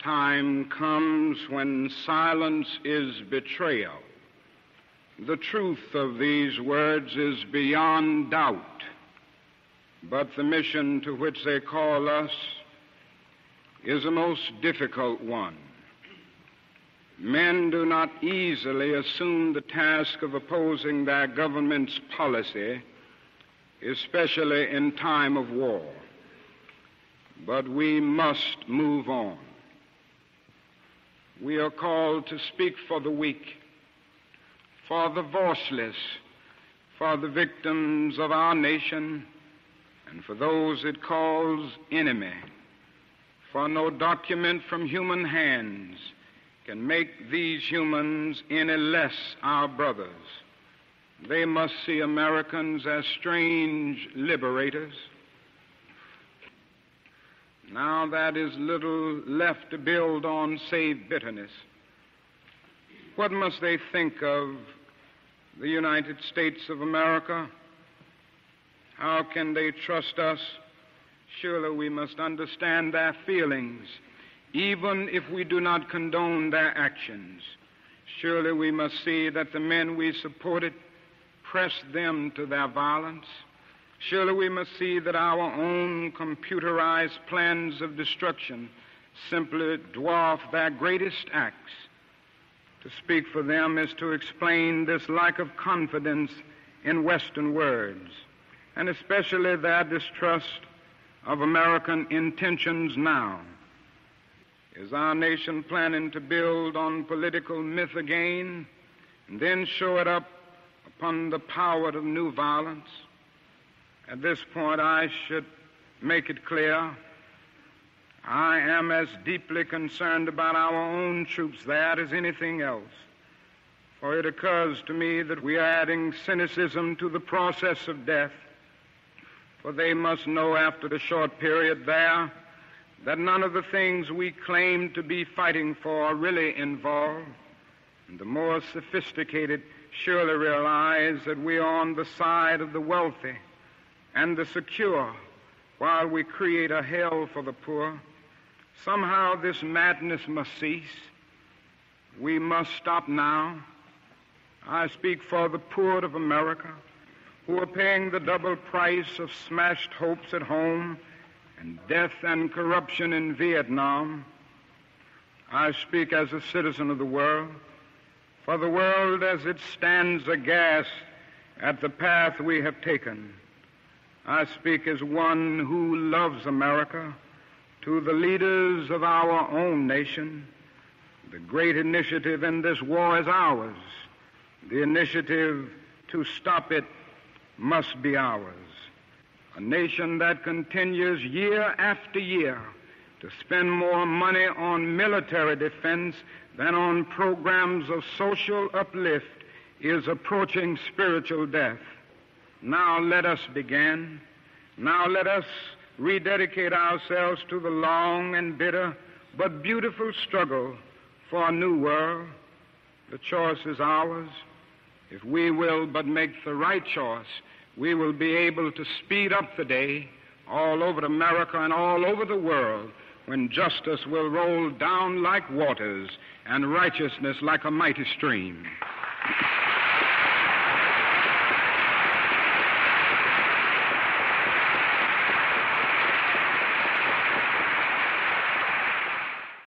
time comes when silence is betrayal. The truth of these words is beyond doubt, but the mission to which they call us is a most difficult one. Men do not easily assume the task of opposing their government's policy, especially in time of war. But we must move on. We are called to speak for the weak, for the voiceless, for the victims of our nation, and for those it calls enemy. For no document from human hands can make these humans any less our brothers. They must see Americans as strange liberators. Now that is little left to build on save bitterness. What must they think of the United States of America? How can they trust us? Surely we must understand their feelings, even if we do not condone their actions. Surely we must see that the men we supported pressed them to their violence. Surely we must see that our own computerized plans of destruction simply dwarf their greatest acts. To speak for them is to explain this lack of confidence in Western words, and especially their distrust of American intentions now. Is our nation planning to build on political myth again and then show it up upon the power of new violence? At this point, I should make it clear, I am as deeply concerned about our own troops there as anything else. For it occurs to me that we are adding cynicism to the process of death. For they must know after the short period there that none of the things we claim to be fighting for are really involved. And the more sophisticated surely realize that we are on the side of the wealthy and the secure, while we create a hell for the poor. Somehow this madness must cease. We must stop now. I speak for the poor of America, who are paying the double price of smashed hopes at home and death and corruption in Vietnam. I speak as a citizen of the world, for the world as it stands aghast at the path we have taken. I speak as one who loves America. To the leaders of our own nation, the great initiative in this war is ours. The initiative to stop it must be ours. A nation that continues year after year to spend more money on military defense than on programs of social uplift is approaching spiritual death. Now let us begin. Now let us rededicate ourselves to the long and bitter but beautiful struggle for a new world. The choice is ours. If we will but make the right choice, we will be able to speed up the day all over America and all over the world when justice will roll down like waters and righteousness like a mighty stream.